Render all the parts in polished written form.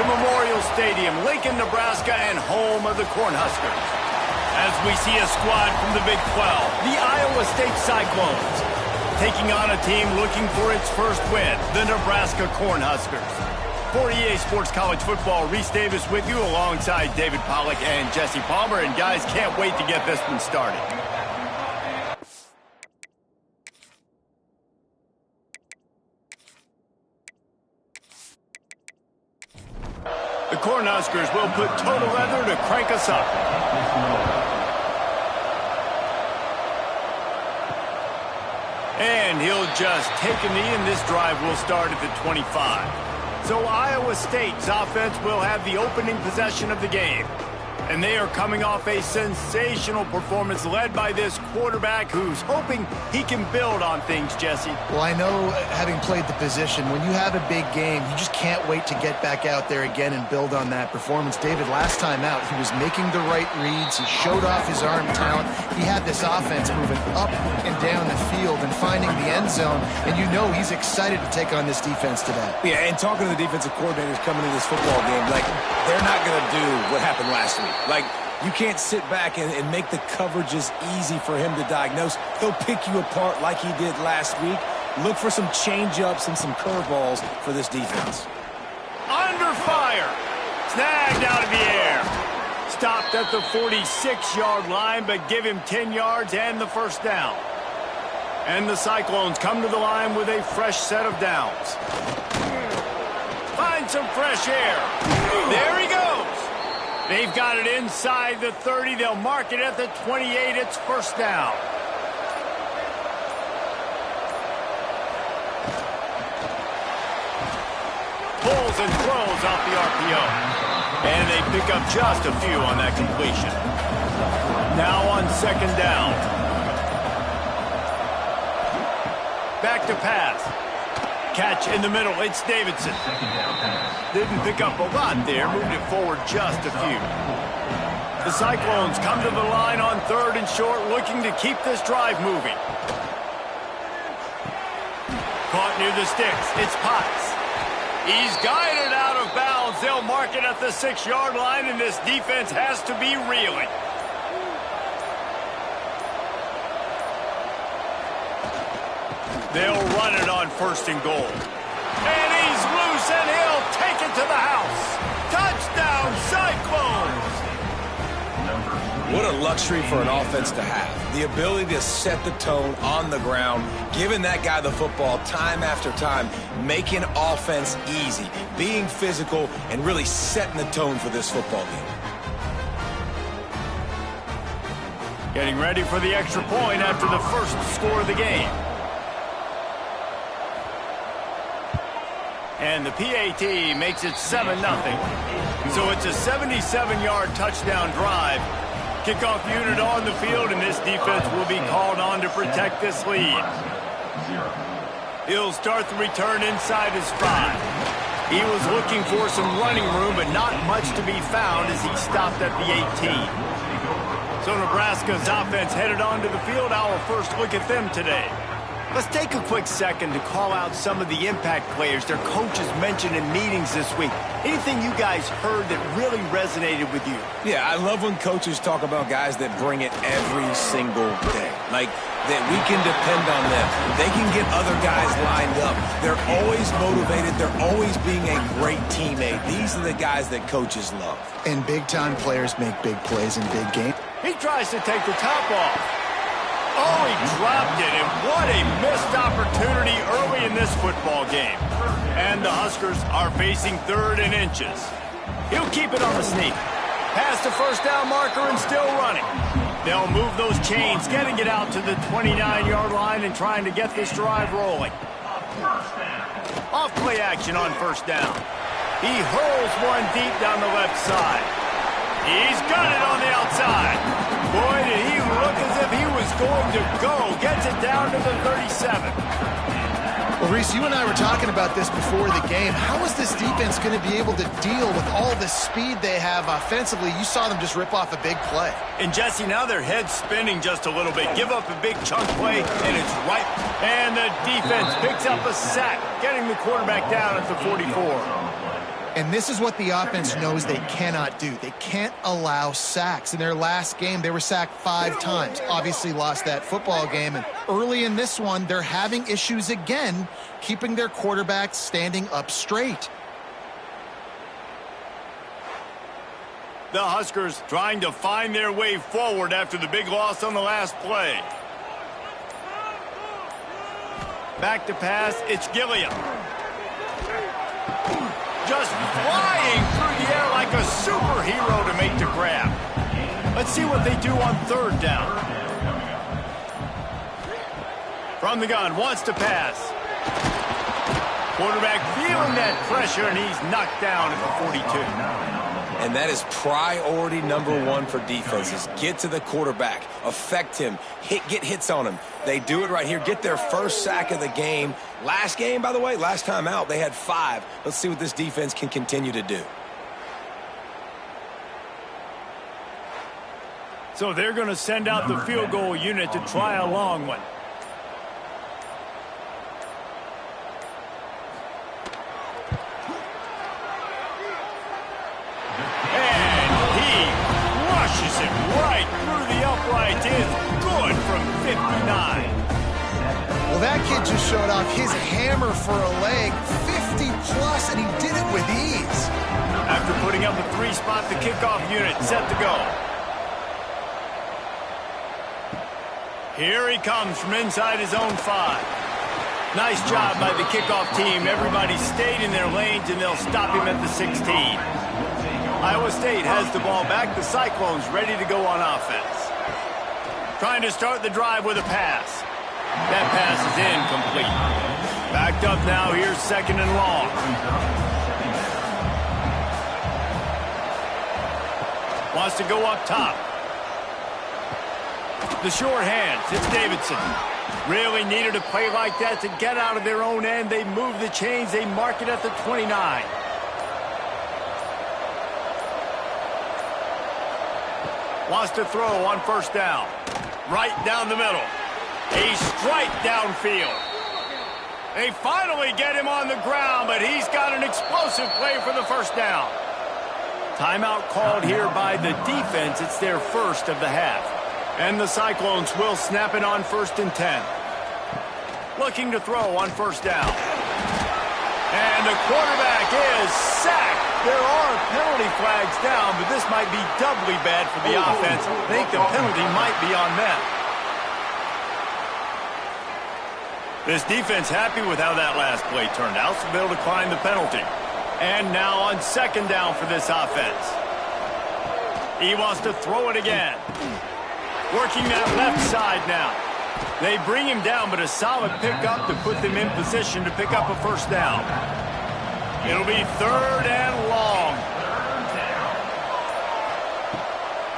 to Memorial Stadium, Lincoln, Nebraska, and home of the Cornhuskers. As we see a squad from the Big 12, the Iowa State Cyclones, taking on a team looking for its first win, the Nebraska Cornhuskers. For EA Sports College Football, Reese Davis with you alongside David Pollack and Jesse Palmer. And guys, can't wait to get this one started. The Cornhuskers will put total leather to crank us up. And he'll just take a knee, and this drive will start at the 25. So Iowa State's offense will have the opening possession of the game. And they are coming off a sensational performance led by this quarterback who's hoping he can build on things, Jesse. Well, I know, having played the position, when you have a big game, you just can't wait to get back out there again and build on that performance. David, last time out, he was making the right reads. He showed off his arm talent. He had this offense moving up and down the field and finding the end zone. And you know he's excited to take on this defense today. Yeah, and talking to the defensive coordinators coming into this football game, like, they're not going to do what happened last week. Like, you can't sit back and make the coverages easy for him to diagnose. He'll pick you apart like he did last week. Look for some change-ups and some curveballs for this defense. Under fire. Snagged out of the air. Stopped at the 46-yard line, but give him 10 yards and the first down. And the Cyclones come to the line with a fresh set of downs. Find some fresh air. There he goes. They've got it inside the 30. They'll mark it at the 28. It's first down. Pulls and throws off the RPO. And they pick up just a few on that completion. Now on second down. Back to pass. Catch in the middle. It's Davidson. Didn't pick up a lot there. Moved it forward just a few. The Cyclones come to the line on third and short, looking to keep this drive moving. Caught near the sticks. It's Potts. He's guided out of bounds. They'll mark it at the 6-yard line, and this defense has to be reeling. They'll run it on first and goal. And he's loose, and he'll take it to the house. Touchdown, Cyclones! What a luxury for an offense to have. The ability to set the tone on the ground, giving that guy the football time after time, making offense easy, being physical, and really setting the tone for this football game. Getting ready for the extra point after the first score of the game. And the PAT makes it 7-0. So it's a 77-yard touchdown drive. Kickoff unit on the field, and this defense will be called on to protect this lead. He'll start the return inside his 5. He was looking for some running room, but not much to be found as he stopped at the 18. So Nebraska's offense headed onto the field. Our first look at them today. Let's take a quick second to call out some of the impact players their coaches mentioned in meetings this week. Anything you guys heard that really resonated with you? Yeah, I love when coaches talk about guys that bring it every single day. Like, that we can depend on them. They can get other guys lined up. They're always motivated. They're always being a great teammate. These are the guys that coaches love. And big-time players make big plays in big games. He tries to take the top off. Oh, he dropped it, and what a missed opportunity early in this football game. And the Huskers are facing third and inches. He'll keep it on the sneak. Past the first down marker and still running. They'll move those chains, getting it out to the 29-yard line and trying to get this drive rolling. Off play action on first down. He hurls one deep down the left side. He's got it on the outside. Boy, did he look as if he was going to go. Gets it down to the 37. Well, Reese, you and I were talking about this before the game. How is this defense going to be able to deal with all the speed they have offensively? You saw them just rip off a big play. And, Jesse, now their head's spinning just a little bit. Give up a big chunk play, and it's right. And the defense picks up a sack, getting the quarterback down at the 44. And this is what the offense knows they cannot do. They can't allow sacks. In their last game, they were sacked 5 times. Obviously lost that football game. And early in this one, they're having issues again, keeping their quarterback standing up straight. The Huskers trying to find their way forward after the big loss on the last play. Back to pass, it's Gilliam. Just flying through the air like a superhero to make the grab. Let's see what they do on 3rd down. From the gun, wants to pass. Quarterback feeling that pressure, and he's knocked down at the 42. And that is priority number 1 for defenses. Get to the quarterback, affect him, get hits on him. They do it right here, get their first sack of the game. Last game, by the way, last time out, they had 5. Let's see what this defense can continue to do. So they're going to send out the field goal unit to try a long one. Right through the uprights is good from 59. Well, that kid just showed off his hammer for a leg, 50+, and he did it with ease. After putting up a 3-spot, the kickoff unit set to go. Here he comes from inside his own 5. Nice job by the kickoff team. Everybody stayed in their lanes, and they'll stop him at the 16. Iowa State has the ball back. The Cyclones ready to go on offense. Trying to start the drive with a pass. That pass is incomplete. Backed up now. Here's 2nd and long. Wants to go up top. The short hands. It's Davidson. Really needed a play like that to get out of their own end. They move the chains. They mark it at the 29. Wants to throw on 1st down. Right down the middle. A strike downfield. They finally get him on the ground, but he's got an explosive play for the 1st down. Timeout called here by the defense. It's their first of the half. And the Cyclones will snap it on 1st and 10. Looking to throw on 1st down. And the quarterback is sacked. There are penalty flags down, but this might be doubly bad for the offense. I think the penalty might be on them. This defense happy with how that last play turned out, so they'll decline the penalty. And now on 2nd down for this offense. He wants to throw it again. Working that left side now. They bring him down, but a solid pickup to put them in position to pick up a 1st down. It'll be 3rd and long.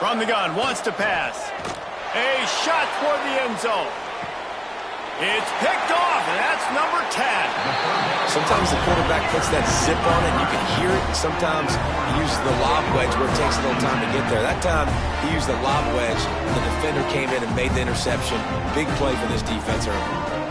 From the gun, wants to pass. A shot toward the end zone. It's picked off, and that's number 10. Sometimes the quarterback puts that zip on it, and you can hear it. Sometimes he uses the lob wedge where it takes a little time to get there. That time, he used the lob wedge, and the defender came in and made the interception. Big play for this defense early.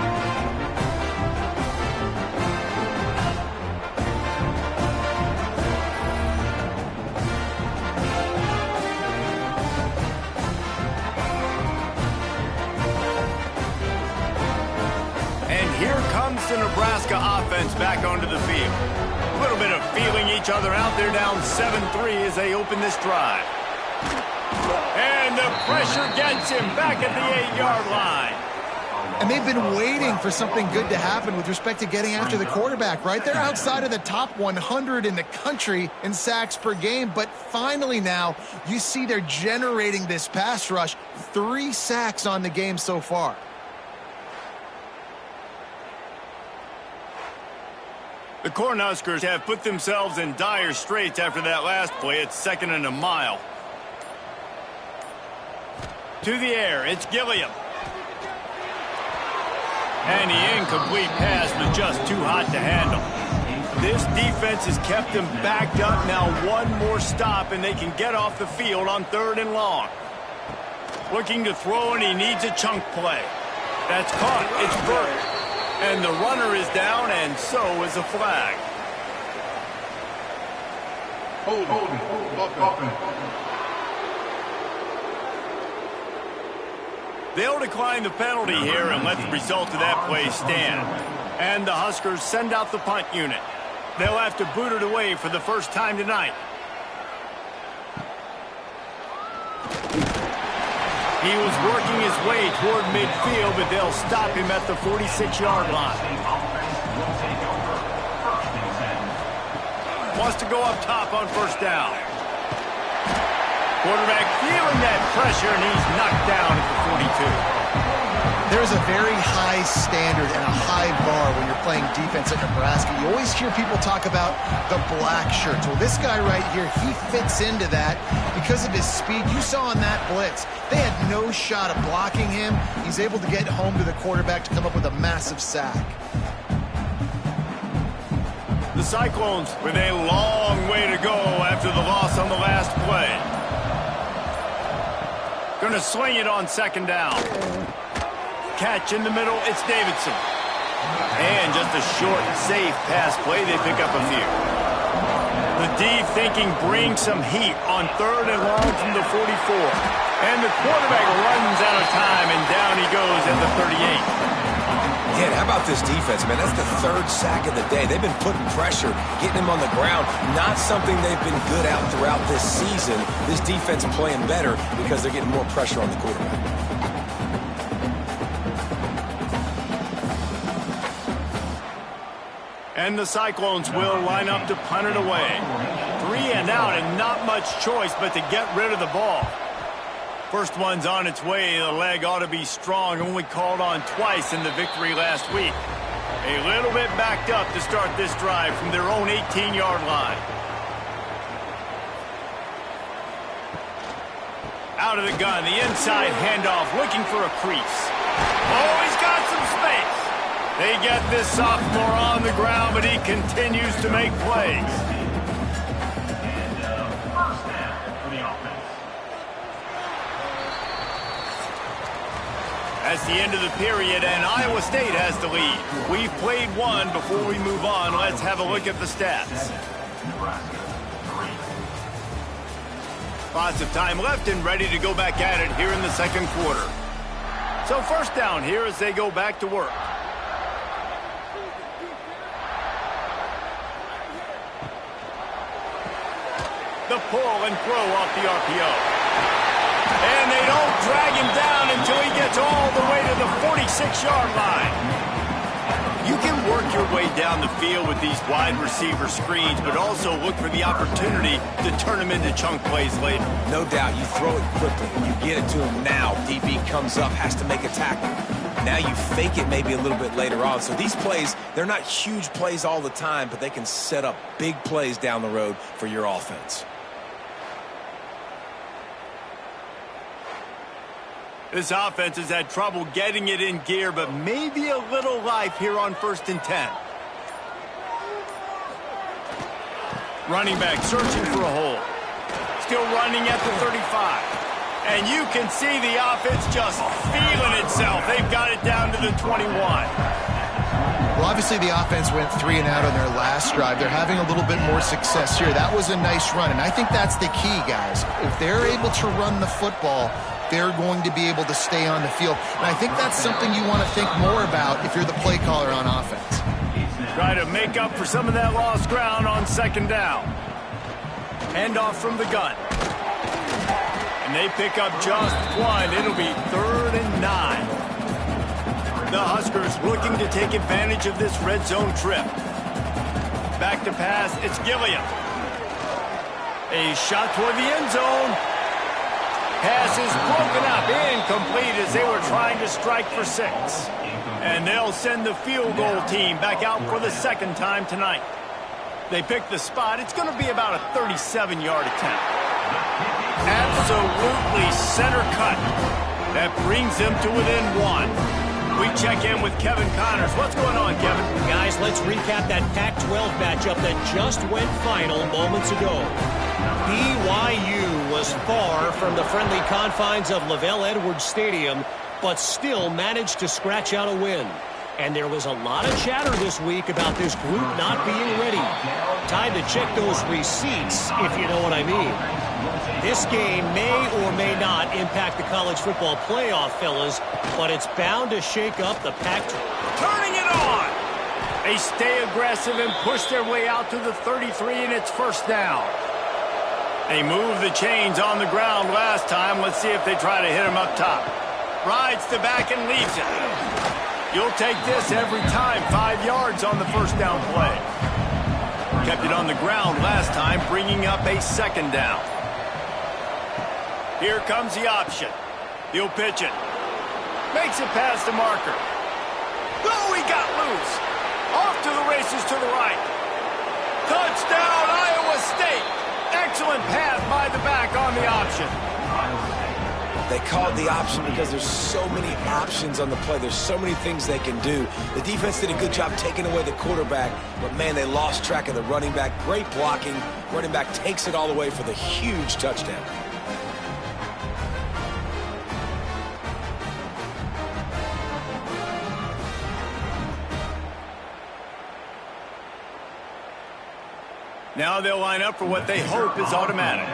The Nebraska offense back onto the field. A little bit of feeling each other out. They're down 7-3 as they open this drive. And the pressure gets him back at the 8-yard line. And they've been waiting for something good to happen with respect to getting after the quarterback, right? They're outside of the top 100 in the country in sacks per game, but finally now you see they're generating this pass rush. 3 sacks on the game so far. The Cornhuskers have put themselves in dire straits after that last play. It's 2nd and a mile. To the air, it's Gilliam. And the incomplete pass was just too hot to handle. This defense has kept them backed up. Now 1 more stop, and they can get off the field on 3rd and long. Looking to throw, and he needs a chunk play. That's caught. It's Burke. And the runner is down, and so is a flag. They'll decline the penalty here and let the result of that play stand. And the Huskers send out the punt unit. They'll have to boot it away for the first time tonight. He was working his way toward midfield, but they'll stop him at the 46-yard line. Wants to go up top on first down. Quarterback feeling that pressure, and he's knocked down at the 42. There's a very high standard and a high bar when you're playing defense at Nebraska. You always hear people talk about the black shirts. Well, this guy right here, he fits into that because of his speed. You saw in that blitz, they had no shot of blocking him. He's able to get home to the quarterback to come up with a massive sack. The Cyclones with a long way to go after the loss on the last play. Going to swing it on second down. Catch in the middle, it's Davidson. And just a short, safe pass play, they pick up a few. The D thinking brings some heat on third and long from the 44. And the quarterback runs out of time, and down he goes at the 38. Yeah, how about this defense, man? That's the third sack of the day. They've been putting pressure, getting him on the ground. Not something they've been good at throughout this season. This defense playing better because they're getting more pressure on the quarterback. And the Cyclones will line up to punt it away. 3 and out, and not much choice but to get rid of the ball. First one's on its way. The leg ought to be strong. Only called on twice in the victory last week. A little bit backed up to start this drive from their own 18-yard line. Out of the gun, the inside handoff, looking for a crease. Oh, he's got some space. They get this sophomore on the ground, but he continues to make plays. That's the end of the period, and Iowa State has the lead. We've played one. Before we move on, let's have a look at the stats. Lots of time left and ready to go back at it here in the second quarter. So first down here as they go back to work. The pull and throw off the RPO. And they don't drag him down until he gets all the way to the 46-yard line. You can work your way down the field with these wide receiver screens, but also look for the opportunity to turn them into chunk plays later. No doubt, you throw it quickly. You get it to him now. DB comes up, has to make a tackle. Now you fake it maybe a little bit later on. So these plays, they're not huge plays all the time, but they can set up big plays down the road for your offense. This offense has had trouble getting it in gear, but maybe a little life here on 1st and 10. Running back searching for a hole. Still running at the 35. And you can see the offense just feeling itself. They've got it down to the 21. Well, obviously the offense went 3 and out on their last drive. They're having a little bit more success here. That was a nice run, and I think that's the key, guys. If they're able to run the football, they're going to be able to stay on the field. And I think that's something you want to think more about if you're the play caller on offense. Try to make up for some of that lost ground on second down. Handoff from the gun. And they pick up just one. It'll be 3rd and 9. The Huskers looking to take advantage of this red zone trip. Back to pass, it's Gilliam. A shot toward the end zone. Pass is broken up, incomplete as they were trying to strike for 6. And they'll send the field goal team back out for the second time tonight. They pick the spot. It's going to be about a 37-yard attempt. Absolutely center cut. That brings them to within 1. We check in with Kevin Connors. What's going on, Kevin? Guys, let's recap that Pac-12 matchup that just went final moments ago. BYU was far from the friendly confines of LaVell Edwards Stadium, but still managed to scratch out a win. And there was a lot of chatter this week about this group not being ready. Time to check those receipts, if you know what I mean. This game may or may not impact the college football playoff, fellas, but it's bound to shake up the Pac-12. Turning it on! They stay aggressive and push their way out to the 33, and it's first down. They moved the chains on the ground last time. Let's see if they try to hit him up top. Rides the back and leaves it. You'll take this every time. 5 yards on the first down play. Kept it on the ground last time, bringing up a second down. Here comes the option. He'll pitch it. Makes it past the marker. Oh, he got loose. Off to the races to the right. Touchdown, Iowa State. Excellent pass by the back on the option. They called the option because there's so many options on the play. There's so many things they can do. The defense did a good job taking away the quarterback, but, man, they lost track of the running back. Great blocking. Running back takes it all the way for the huge touchdown. Now they'll line up for what they hope is automatic.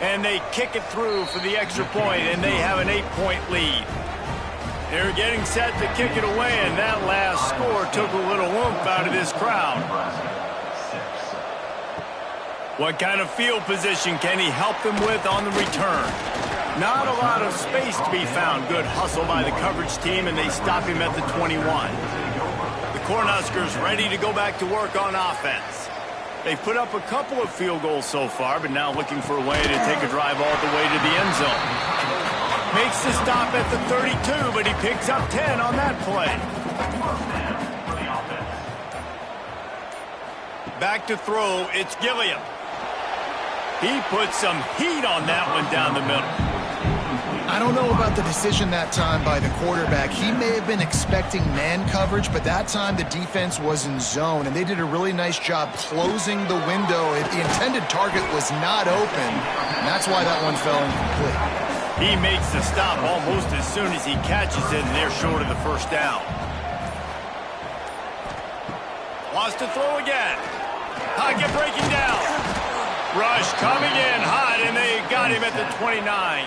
And they kick it through for the extra point, and they have an 8-point lead. They're getting set to kick it away, and that last score took a little oomph out of this crowd. What kind of field position can he help them with on the return? Not a lot of space to be found. Good hustle by the coverage team, and they stop him at the 21. The Cornhuskers ready to go back to work on offense. They've put up a couple of field goals so far, but now looking for a way to take a drive all the way to the end zone. Makes the stop at the 32, but he picks up 10 on that play. Back to throw, it's Gilliam. He puts some heat on that one down the middle. I don't know about the decision that time by the quarterback. He may have been expecting man coverage, but that time the defense was in zone, and they did a really nice job closing the window. The intended target was not open, and that's why that one fell incomplete. He makes the stop almost as soon as he catches it, and they're short of the first down. Wants to throw again. Pocket breaking down. Rush coming in hot, and they got him at the 29.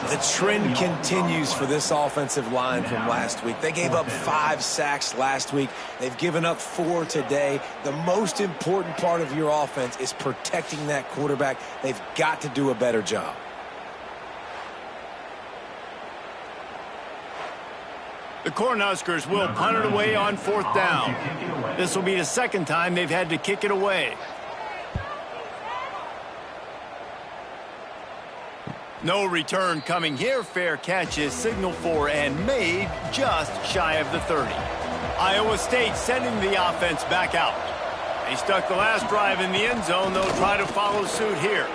The trend continues for this offensive line from last week. They gave up 5 sacks last week. They've given up 4 today. The most important part of your offense is protecting that quarterback. They've got to do a better job. The Cornhuskers will punt it away on 4th down. This will be the second time they've had to kick it away. No return coming here. Fair catch is signaled for and made just shy of the 30. Iowa State sending the offense back out. They stuck the last drive in the end zone. They'll try to follow suit here.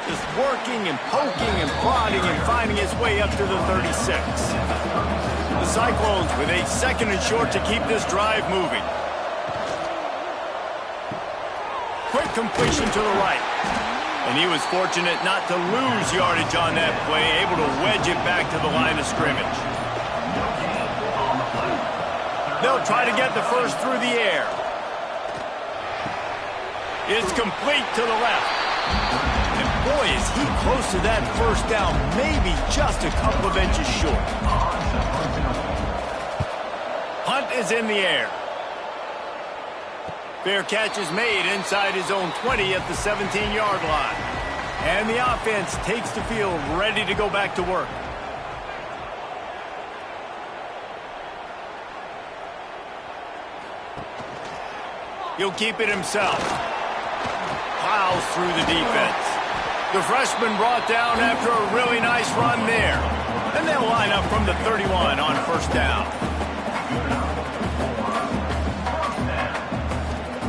Just working and poking and prodding and finding his way up to the 36. The Cyclones with a 2nd and short to keep this drive moving. Quick completion to the right. And he was fortunate not to lose yardage on that play, able to wedge it back to the line of scrimmage. They'll try to get the first through the air. It's complete to the left. And boy, is he close to that first down, maybe just a couple of inches short. Hunt is in the air. Fair catch is made inside his own 20 at the 17-yard line. And the offense takes the field ready to go back to work. He'll keep it himself. Plows through the defense. The freshman brought down after a really nice run there. And they'll line up from the 31 on 1st down.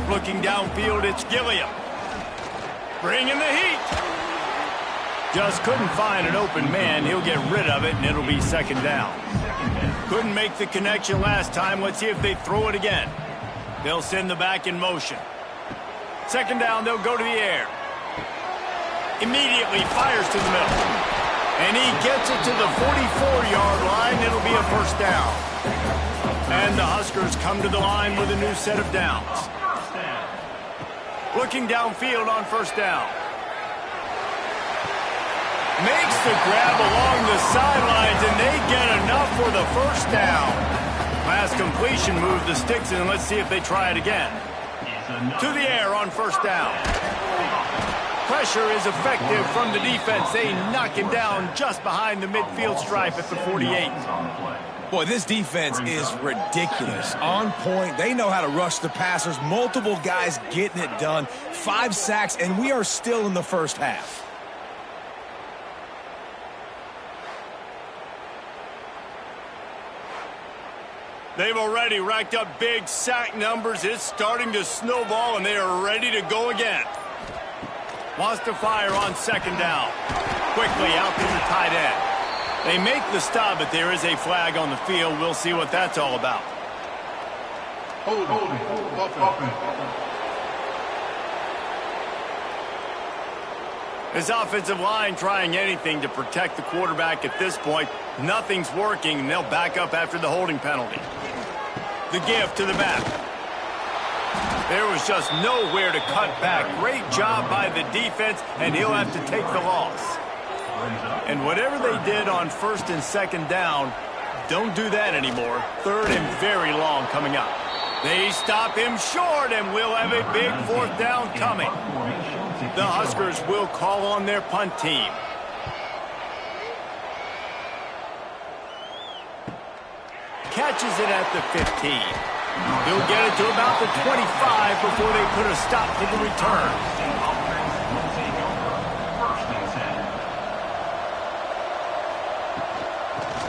Looking downfield, it's Gilliam. Bringing the heat. Just couldn't find an open man. He'll get rid of it, and it'll be 2nd down. Couldn't make the connection last time. Let's see if they throw it again. They'll send the back in motion. 2nd down, they'll go to the air. Immediately fires to the middle. And he gets it to the 44-yard line. It'll be a first down. And the Huskers come to the line with a new set of downs. Looking downfield on first down. Makes the grab along the sidelines, and they get enough for the first down. Pass completion moved the sticks, and let's see if they try it again. To the air on first down. Pressure is effective from the defense. They knock him down just behind the midfield stripe at the 48. Boy, this defense is ridiculous. On point. They know how to rush the passers. Multiple guys getting it done. 5 sacks, and we are still in the first half. They've already racked up big sack numbers. It's starting to snowball, and they are ready to go again. Wants to fire on second down. Quickly out to the tight end. They make the stop, but there is a flag on the field. We'll see what that's all about. This offensive line trying anything to protect the quarterback at this point. Nothing's working, and they'll back up after the holding penalty. The give to the back. There was just nowhere to cut back. Great job by the defense, and he'll have to take the loss. And whatever they did on first and second down, don't do that anymore. Third and very long coming up. They stop him short, and we'll have a big fourth down coming. The Huskers will call on their punt team. Catches it at the 15. He'll get it to about the 25 before they put a stop to the return.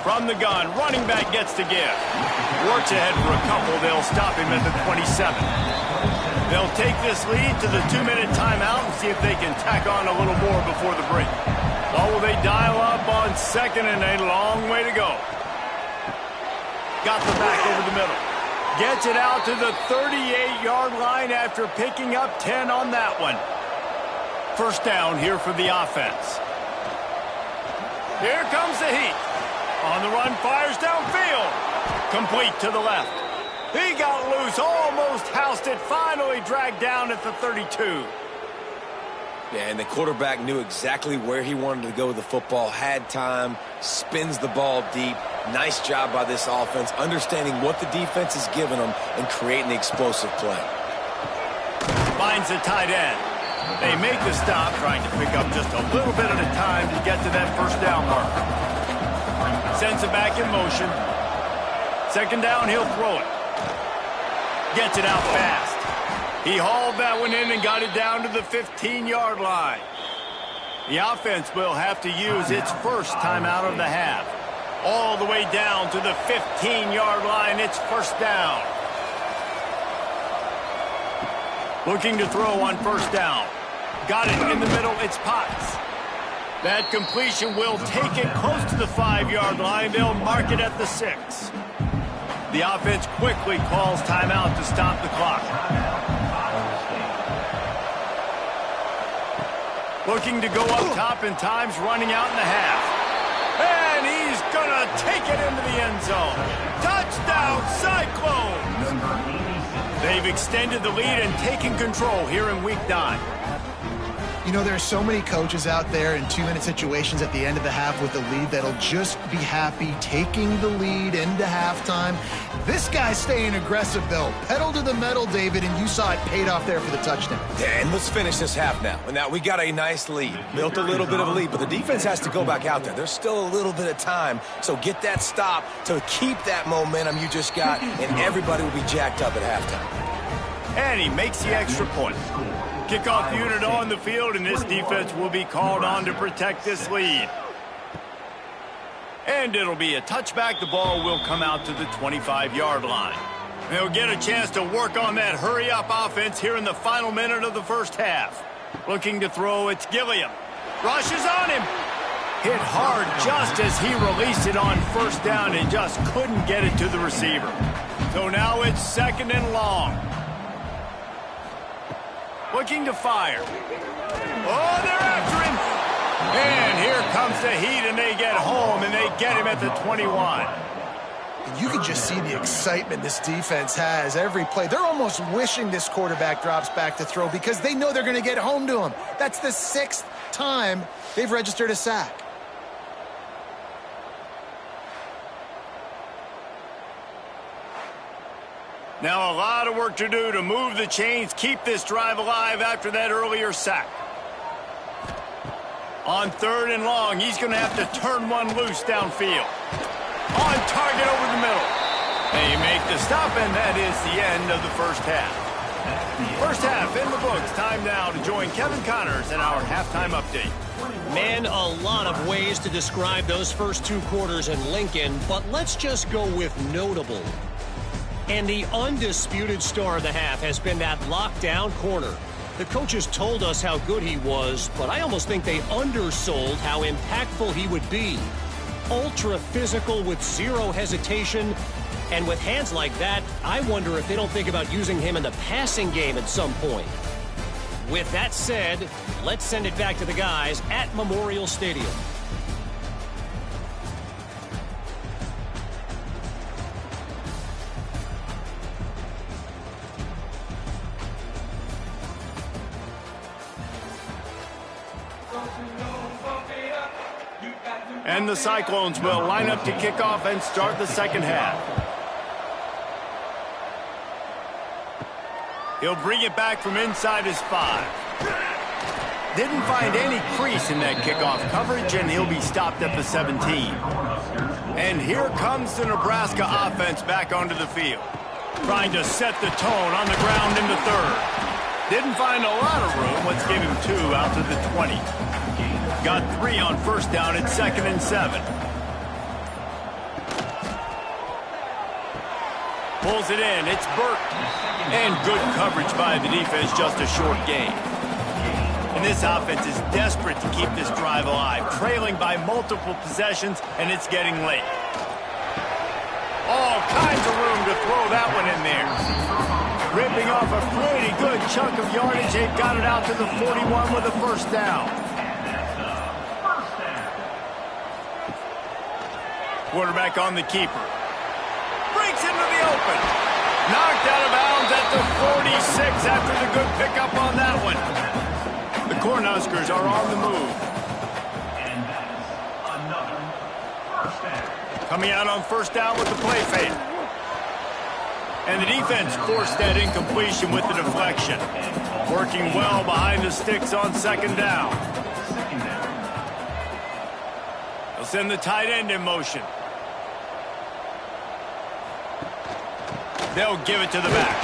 From the gun, running back gets to give. Works ahead for a couple. They'll stop him at the 27. They'll take this lead to the 2-minute timeout and see if they can tack on a little more before the break. Or will they dial up on second and a long way to go? Got the back over the middle. Gets it out to the 38-yard line after picking up 10 on that one. First down here for the offense. Here comes the heat. On the run, fires downfield. Complete to the left. He got loose, almost housed it, finally dragged down at the 32. Yeah, and the quarterback knew exactly where he wanted to go with the football, had time, spins the ball deep. Nice job by this offense, understanding what the defense is giving them and creating the explosive play. Finds the tight end. They make the stop, trying to pick up just a little bit at a time to get to that first down mark. Sends it back in motion. Second down, he'll throw it. Gets it out fast. He hauled that one in and got it down to the 15-yard line. The offense will have to use its first timeout of the half. All the way down to the 15-yard line. It's first down. Looking to throw on first down. Got it in the middle. It's Potts. That completion will take it close to the 5-yard line. They'll mark it at the 6. The offense quickly calls timeout to stop the clock. Looking to go up top, and time's running out in the half. And he's going to take it into the end zone. Touchdown, Cyclones! They've extended the lead and taken control here in Week 9. You know, there are so many coaches out there in 2-minute situations at the end of the half with the lead that'll just be happy taking the lead into halftime. This guy's staying aggressive, though. Pedal to the metal, David, and you saw it paid off there for the touchdown. Yeah, and let's finish this half now. And now we got a nice lead. Built a little bit of a lead, but the defense has to go back out there. There's still a little bit of time, so get that stop to keep that momentum you just got, and everybody will be jacked up at halftime. And he makes the extra point. Kickoff unit on the field, and this defense will be called on to protect this lead. And it'll be a touchback. The ball will come out to the 25-yard line. They'll get a chance to work on that hurry-up offense here in the final minute of the first half. Looking to throw, it's Gilliam. Rushes on him. Hit hard just as he released it on first down and just couldn't get it to the receiver. So now it's second and long. Looking to fire. Oh, they're after him. And here comes comes the heat, and they get home, and they get him at the 21. And you can just see the excitement this defense has every play. They're almost wishing this quarterback drops back to throw because they know they're going to get home to him. That's the 6th time they've registered a sack. Now a lot of work to do to move the chains, keep this drive alive after that earlier sack. On 3rd and long, he's going to have to turn one loose downfield. On target over the middle. They make the stop, and that is the end of the first half. First half in the books. Time now to join Kevin Connors in our halftime update. Man, a lot of ways to describe those first 2 quarters in Lincoln, but let's just go with notable. And the undisputed star of the half has been that lockdown corner. The coaches told us how good he was, but I almost think they undersold how impactful he would be. Ultra physical with zero hesitation, and with hands like that, I wonder if they don't think about using him in the passing game at some point. With that said, let's send it back to the guys at Memorial Stadium. And the Cyclones will line up to kick off and start the second half. He'll bring it back from inside his 5. Didn't find any crease in that kickoff coverage, and he'll be stopped at the 17. And here comes the Nebraska offense back onto the field. Trying to set the tone on the ground in the 3rd. Didn't find a lot of room. Let's give him 2 out to the 20. Got 3 on first down at 2nd and 7. Pulls it in. It's Burke. And good coverage by the defense, just a short gain. And this offense is desperate to keep this drive alive, trailing by multiple possessions, and it's getting late. All kinds of room to throw that one in there. Ripping off a pretty good chunk of yardage. They've got it out to the 41 with a first down. Quarterback on the keeper. Breaks into the open. Knocked out of bounds at the 46 after the good pickup on that one. The Cornhuskers are on the move. Coming out on first down with the play fake. And the defense forced that incompletion with the deflection. Working well behind the sticks on second down. They'll send the tight end in motion. They'll give it to the back.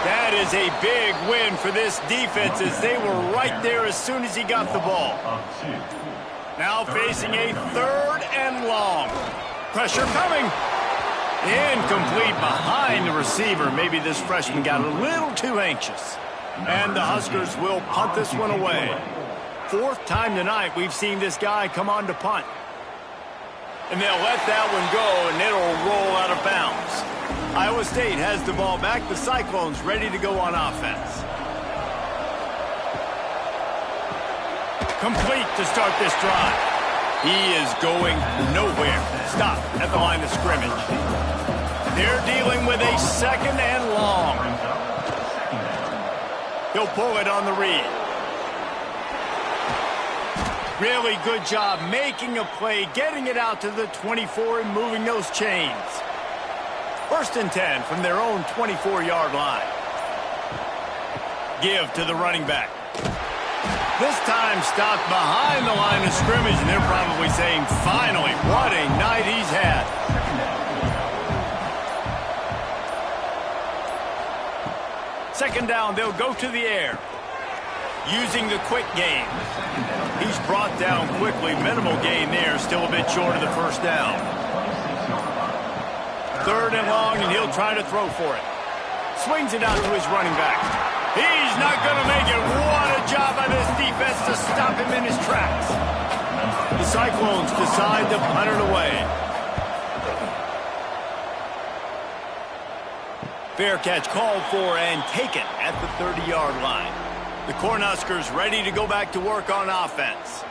That is a big win for this defense as they were right there as soon as he got the ball. Now facing a 3rd and long. Pressure coming. Incomplete behind the receiver. Maybe this freshman got a little too anxious. And the Huskers will punt this one away. 4th time tonight we've seen this guy come on to punt. And they'll let that one go, and it'll roll out of bounds. Iowa State has the ball back. The Cyclones ready to go on offense. Complete to start this drive. He is going nowhere. Stop at the line of scrimmage. They're dealing with a 2nd and long. He'll pull it on the read. Really good job making a play, getting it out to the 24 and moving those chains. 1st and 10 from their own 24-yard line. Give to the running back. This time stopped behind the line of scrimmage, and they're probably saying, finally, what a night he's had. Second down, they'll go to the air. Using the quick game. He's brought down quickly. Minimal gain there. Still a bit short of the first down. 3rd and long, and he'll try to throw for it. Swings it out to his running back. He's not going to make it. What a job by this defense to stop him in his tracks. The Cyclones decide to punt it away. Fair catch called for and taken at the 30-yard line. The Cornhuskers ready to go back to work on offense.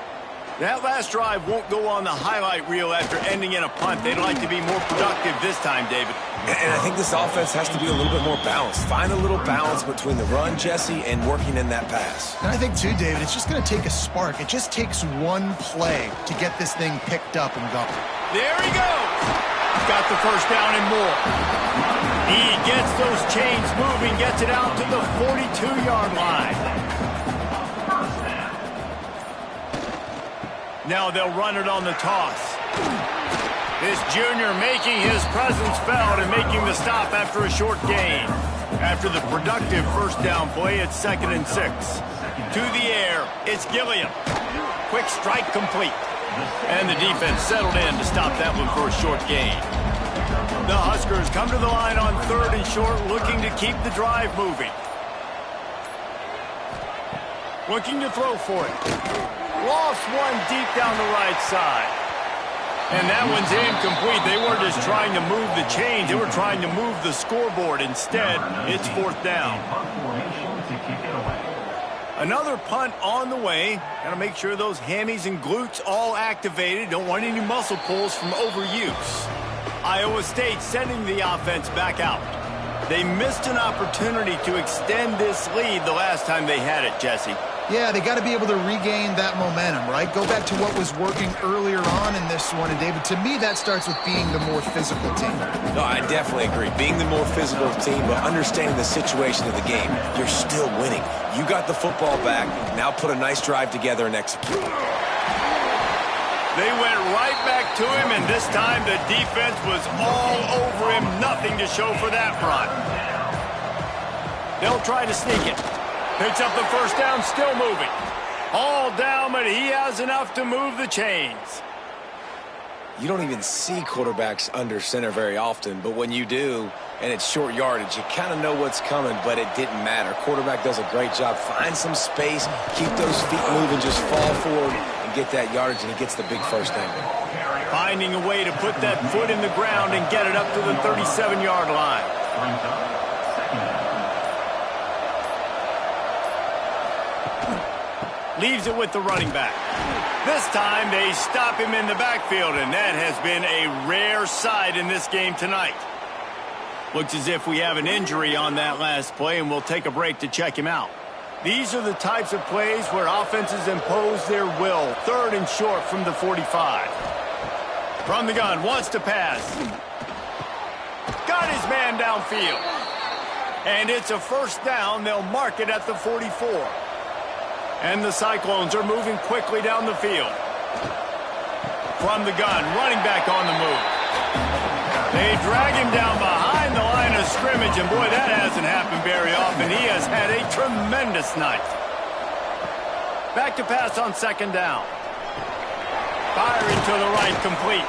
That last drive won't go on the highlight reel after ending in a punt. They'd like to be more productive this time, David. And I think this offense has to be a little bit more balanced. Find a little balance between the run, Jesse, and working in that pass. And I think, too, David, it's just going to take a spark. It just takes one play to get this thing picked up and going. There he goes. Got the first down and more. He gets those chains moving, gets it out to the 42-yard line. Now they'll run it on the toss. This junior making his presence felt and making the stop after a short gain. After the productive first down play, it's 2nd and 6. To the air, it's Gilliam. Quick strike complete. And the defense settled in to stop that one for a short gain. The Huskers come to the line on 3rd and short, looking to keep the drive moving. Looking to throw for it. Lost one deep down the right side. And that one's incomplete. They weren't just trying to move the chains. They were trying to move the scoreboard. Instead, it's 4th down. Another punt on the way. Got to make sure those hammies and glutes all activated. Don't want any muscle pulls from overuse. Iowa State sending the offense back out. They missed an opportunity to extend this lead the last time they had it, Jesse. Yeah, they got to be able to regain that momentum, right? Go back to what was working earlier on in this one. And, David, to me, that starts with being the more physical team. No, I definitely agree. Being the more physical team, but understanding the situation of the game. You're still winning. You got the football back. Now put a nice drive together and execute. They went right back to him, and this time the defense was all over him. Nothing to show for that run. They'll try to sneak it. Picks up the first down, still moving. All down, but he has enough to move the chains. You don't even see quarterbacks under center very often, but when you do, and it's short yardage, you kind of know what's coming, but it didn't matter. Quarterback does a great job. Find some space, keep those feet moving, just fall forward and get that yardage, and he gets the big first down. Finding a way to put that foot in the ground and get it up to the 37-yard line. Leaves it with the running back. This time they stop him in the backfield, and that has been a rare sight in this game tonight. Looks as if we have an injury on that last play, and we'll take a break to check him out. These are the types of plays where offenses impose their will. 3rd and short from the 45. From the gun, wants to pass. Got his man downfield. And it's a first down. They'll mark it at the 44. And the Cyclones are moving quickly down the field. From the gun, running back on the move. They drag him down behind the line of scrimmage, and boy, that hasn't happened very often. He has had a tremendous night. Back to pass on 2nd down. Firing to the right, complete.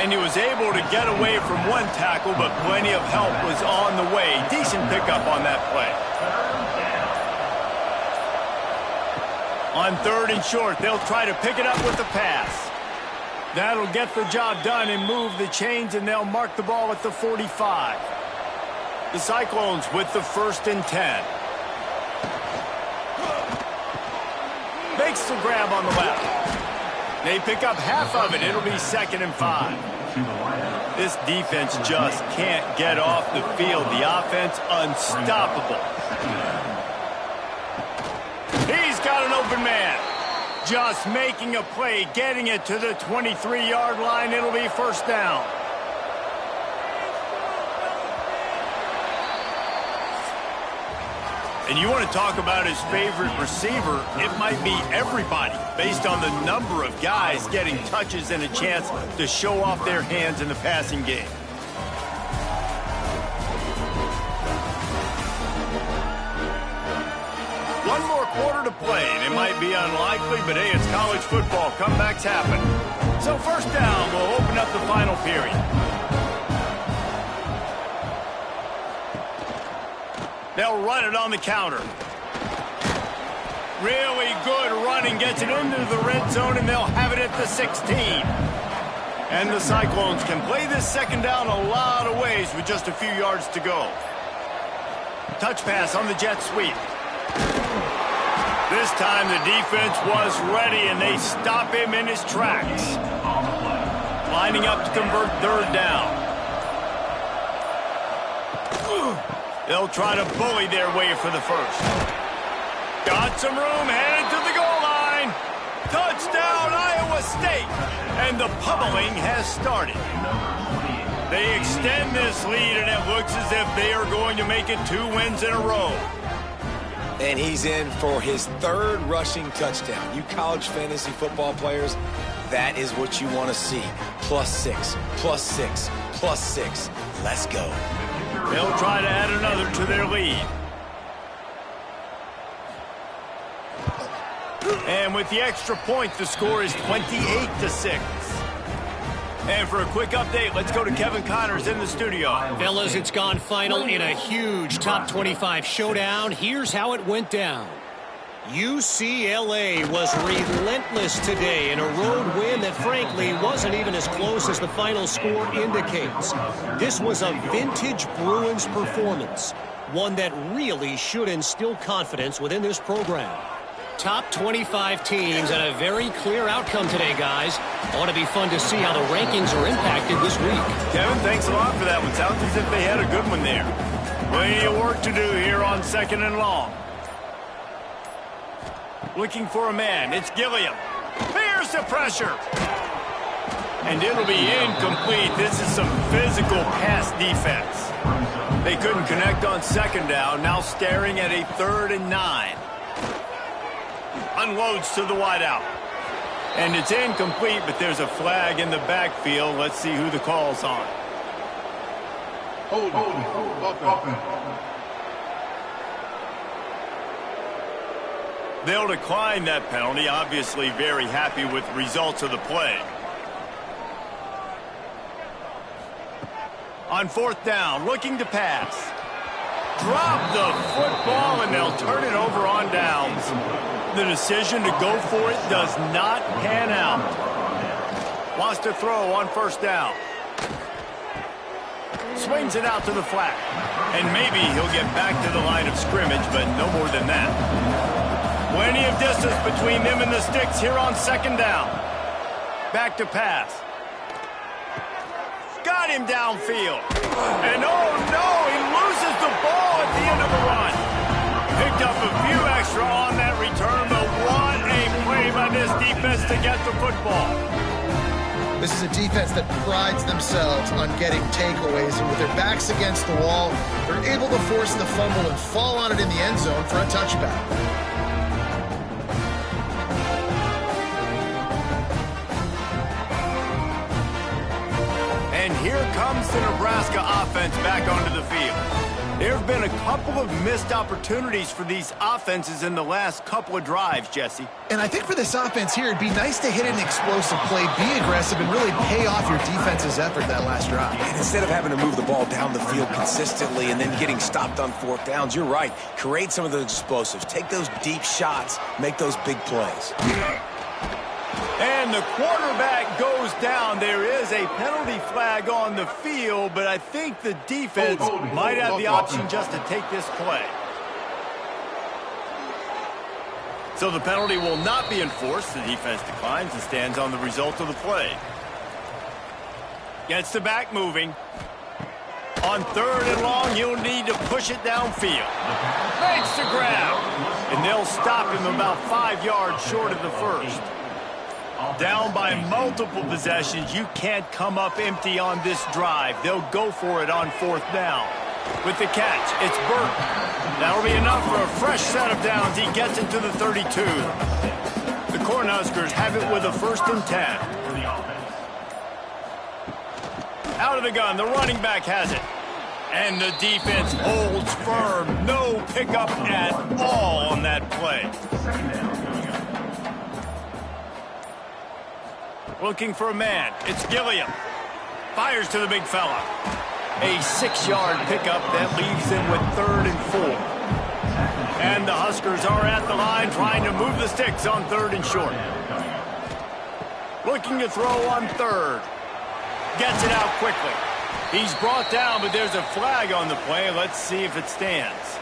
And he was able to get away from one tackle, but plenty of help was on the way. Decent pickup on that play. On 3rd and short, they'll try to pick it up with the pass. That'll get the job done and move the chains, and they'll mark the ball at the 45. The Cyclones with the 1st and 10. Makes the grab on the left. They pick up half of it. It'll be 2nd and 5. This defense just can't get off the field. The offense unstoppable. He's got an open man. Just making a play, getting it to the 23-yard line. It'll be first down. And you want to talk about his favorite receiver, it might be everybody, based on the number of guys getting touches and a chance to show off their hands in the passing game. One more quarter to play, and it might be unlikely, but hey, it's college football. Comebacks happen. So first down, we'll open up the final period. They'll run it on the counter. Really good running, gets it into the red zone, and they'll have it at the 16. And the Cyclones can play this second down a lot of ways with just a few yards to go. Touch pass on the jet sweep. This time the defense was ready, and they stop him in his tracks. Lining up to convert third down. They'll try to bully their way for the first. Got some room, headed to the goal line. Touchdown, Iowa State. And the pummeling has started. They extend this lead, and it looks as if they are going to make it 2 wins in a row. And he's in for his 3rd rushing touchdown. You college fantasy football players, that is what you want to see. +6, +6, +6. Let's go. They'll try to add another to their lead. And with the extra point, the score is 28-6. And for a quick update, let's go to Kevin Connors in the studio. Fellas, it's gone final in a huge top 25 showdown. Here's how it went down. UCLA was relentless today in a road win that frankly wasn't even as close as the final score indicates. This was a vintage Bruins performance, one that really should instill confidence within this program. Top 25 teams and a very clear outcome today, guys. Ought to be fun to see how the rankings are impacted this week. Kevin, thanks a lot for that one. Sounds as if they had a good one there. Plenty of work to do here on 2nd and long. Looking for a man. It's Gilliam. There's the pressure. And it'll be incomplete. This is some physical pass defense. They couldn't connect on 2nd down. Now staring at a 3rd and 9. Unloads to the wideout. And it's incomplete, but there's a flag in the backfield. Let's see who the call's on. Hold. They'll decline that penalty. Obviously very happy with the results of the play. On 4th down, looking to pass. Drop the football, and they'll turn it over on downs. The decision to go for it does not pan out. Wants to throw on 1st down. Swings it out to the flat. And maybe he'll get back to the line of scrimmage, but no more than that. Plenty of distance between them and the sticks here on 2nd down. Back to pass. Got him downfield. And oh no, he loses the ball at the end of the run. Picked up a few extra on that return, but what a play by this defense to get the football. This is a defense that prides themselves on getting takeaways, and with their backs against the wall, they're able to force the fumble and fall on it in the end zone for a touchback. And here comes the Nebraska offense back onto the field. There have been a couple of missed opportunities for these offenses in the last couple of drives, Jesse. And I think for this offense here, it'd be nice to hit an explosive play, be aggressive, and really pay off your defense's effort that last drive. And instead of having to move the ball down the field consistently and then getting stopped on 4th downs, you're right. Create some of those explosives. Take those deep shots. Make those big plays. And the quarterback goes down. There is a penalty flag on the field, but I think the defense might have the option just to take this play. So the penalty will not be enforced. The defense declines and stands on the result of the play. Gets the back moving. On 3rd and long, you'll need to push it downfield. Makes the grab. And they'll stop him about 5 yards short of the first. Down by multiple possessions, you can't come up empty on this drive. They'll go for it on 4th down. With the catch, it's Burke. That'll be enough for a fresh set of downs. He gets it to the 32. The Cornhuskers have it with a 1st and 10. Out of the gun, the running back has it. And the defense holds firm. No pickup at all on that play. Looking for a man. It's Gilliam. Fires to the big fella. A 6-yard pickup that leaves them with 3rd and 4. And the Huskers are at the line trying to move the sticks on 3rd and short. Looking to throw on 3rd. Gets it out quickly. He's brought down, but there's a flag on the play. Let's see if it stands.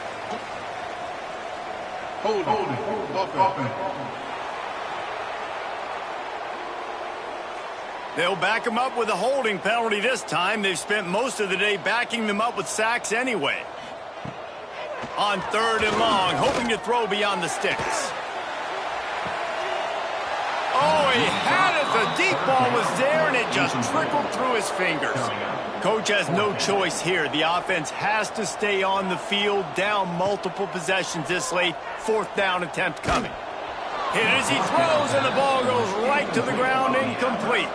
They'll back him up with a holding penalty this time. They've spent most of the day backing them up with sacks anyway. On 3rd and long, hoping to throw beyond the sticks. Oh, he had it. The deep ball was there, and it just trickled through his fingers. Coach has no choice here. The offense has to stay on the field, down multiple possessions this late. 4th down attempt coming. Hit as he throws, and the ball goes right to the ground, incomplete.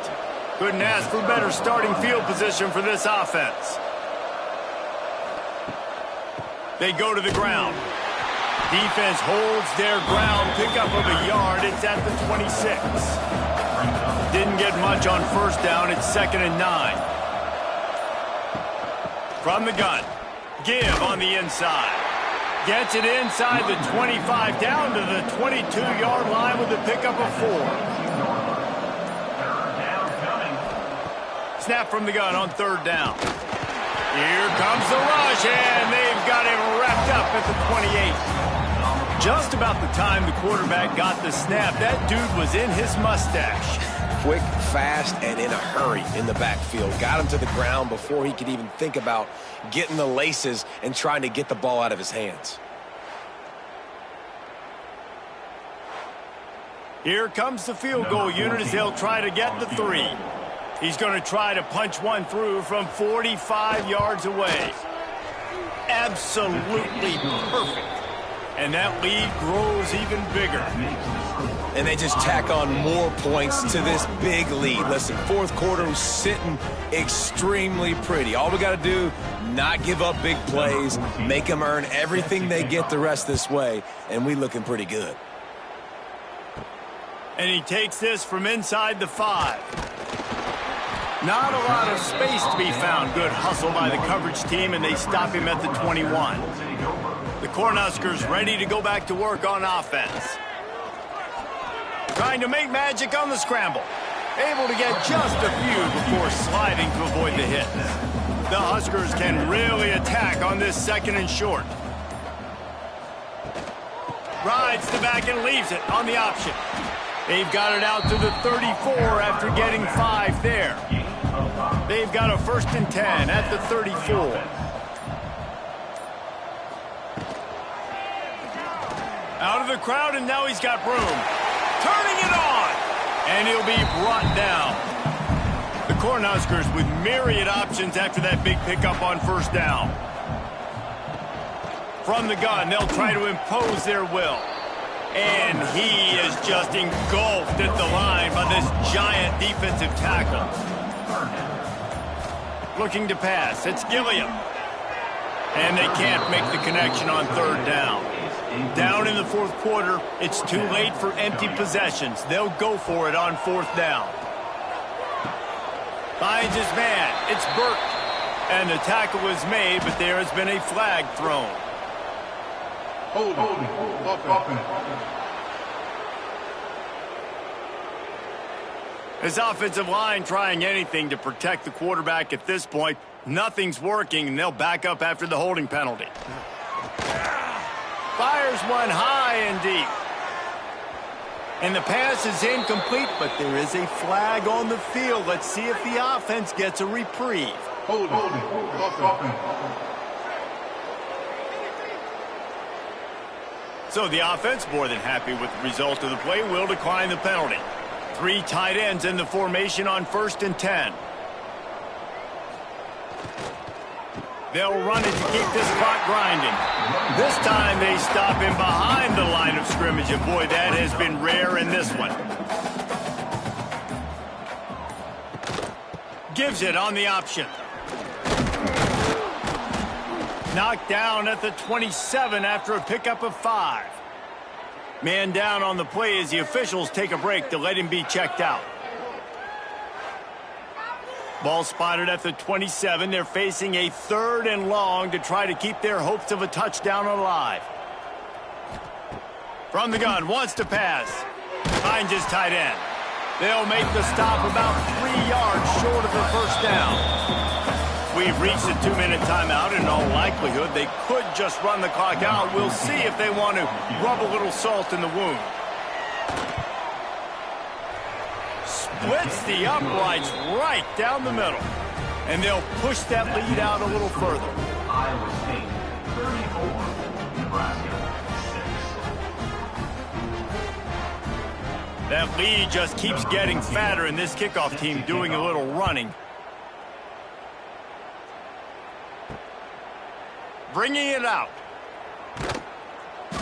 Couldn't ask for better starting field position for this offense. They go to the ground. Defense holds their ground, pickup of a yard. It's at the 26. Didn't get much on 1st down. It's 2nd and 9. From the gun. Give on the inside. Gets it inside the 25, down to the 22-yard line with a pickup of 4. Snap from the gun on 3rd down. Here comes the rush, and they've got him wrapped up at the 28. Just about the time the quarterback got the snap, that dude was in his mustache. Quick, fast, and in a hurry in the backfield. Got him to the ground before he could even think about getting the laces and trying to get the ball out of his hands. Here comes the field goal unit as they'll try to get the 3. He's going to try to punch one through from 45 yards away. Absolutely perfect. And that lead grows even bigger. And they just tack on more points to this big lead. Listen, 4th quarter was sitting extremely pretty. All we got to do, not give up big plays, make them earn everything they get the rest this way, and we looking pretty good. And he takes this from inside the 5. Not a lot of space to be found. Good hustle by the coverage team, and they stop him at the 21. The Cornhuskers ready to go back to work on offense. Trying to make magic on the scramble. Able to get just a few before sliding to avoid the hit. The Huskers can really attack on this 2nd and short. Rides the back and leaves it on the option. They've got it out to the 34 after getting 5 there. They've got a 1st and 10 at the 34. Out of the crowd, and now he's got room. Turning it on, and he'll be brought down. The Cornhuskers with myriad options after that big pickup on 1st down. From the gun, they'll try to impose their will. And he is just engulfed at the line by this giant defensive tackle. Looking to pass, it's Gilliam. And they can't make the connection on 3rd down. Down in the 4th quarter, it's too late for empty possessions. They'll go for it on 4th down. Finds his man. It's Burke. And the tackle is made, but there has been a flag thrown. His offensive line trying anything to protect the quarterback at this point. Nothing's working, and they'll back up after the holding penalty. Fires one high and deep. And the pass is incomplete, but there is a flag on the field. Let's see if the offense gets a reprieve. So the offense, more than happy with the result of the play, will decline the penalty. 3 tight ends in the formation on 1st and 10. They'll run it to keep this clock grinding. This time they stop him behind the line of scrimmage, and boy, that has been rare in this one. Gives it on the option. Knocked down at the 27 after a pickup of 5. Man down on the play as the officials take a break to let him be checked out. Ball spotted at the 27. They're facing a 3rd and long to try to keep their hopes of a touchdown alive. From the gun, wants to pass. Finds his tight end. They'll make the stop about 3 yards short of the 1st down. We've reached the 2-minute timeout. In all likelihood, they could just run the clock out. We'll see if they want to rub a little salt in the wound. Splits the uprights right down the middle. And they'll push that lead out a little further. Iowa State, 34, Nebraska, 6. That lead just keeps getting fatter, and this kickoff team doing a little running. Bringing it out.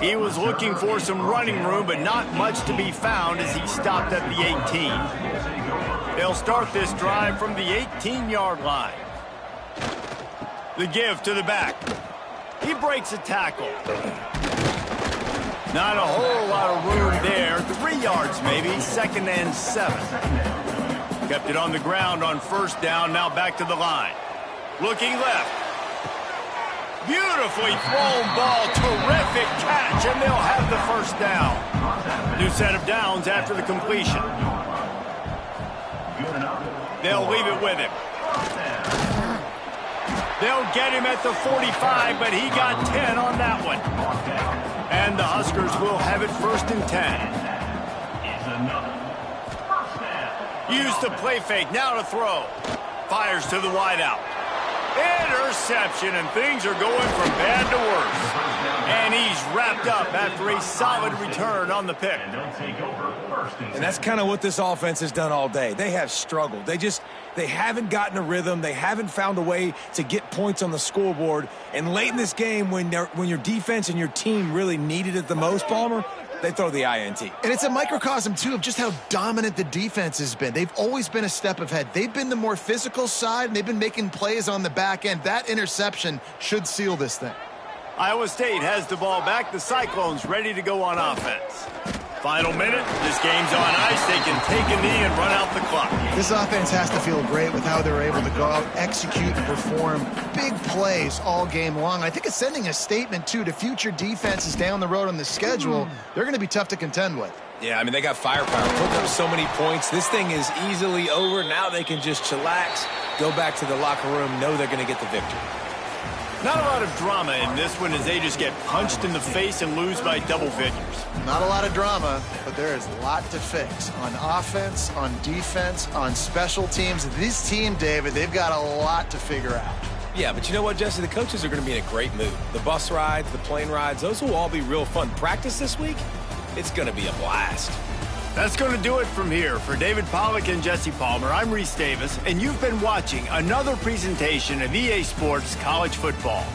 He was looking for some running room, but not much to be found as he stopped at the 18. They'll start this drive from the 18-yard line. The give to the back. He breaks a tackle. Not a whole lot of room there. 3 yards maybe, 2nd and 7. Kept it on the ground on 1st down, now back to the line. Looking left. Beautifully thrown ball, terrific catch, and they'll have the 1st down. New set of downs after the completion. They'll leave it with him. They'll get him at the 45, but he got 10 on that one. And the Huskers will have it 1st and 10. Use the play fake, now to throw. Fires to the wideout. Interception, and things are going from bad to worse. And he's wrapped up after a solid return on the pick. And that's kind of what this offense has done all day. They have struggled. They haven't gotten a rhythm. They haven't found a way to get points on the scoreboard. And late in this game, when your defense and your team really needed it the most, Palmer, they throw the INT. And it's a microcosm, too, of just how dominant the defense has been. They've always been a step ahead. They've been the more physical side, and they've been making plays on the back end. That interception should seal this thing. Iowa State has the ball back. The Cyclones ready to go on offense. Final minute. This game's on ice. They can take a knee and run out the clock. This offense has to feel great with how they're able to go out, execute, and perform big plays all game long. I think it's sending a statement, too, to future defenses down the road on the schedule. They're going to be tough to contend with. Yeah, I mean, they got firepower. Putting up so many points. This thing is easily over. Now they can just chillax, go back to the locker room, know they're going to get the victory. Not a lot of drama in this one as they just get punched in the face and lose by double figures. Not a lot of drama, but there is a lot to fix on offense, on defense, on special teams. This team, David, they've got a lot to figure out. Yeah, but you know what, Jesse? The coaches are going to be in a great mood. The bus rides, the plane rides, those will all be real fun. Practice this week, it's going to be a blast. That's going to do it from here. For David Pollack and Jesse Palmer, I'm Reese Davis, and you've been watching another presentation of EA Sports College Football.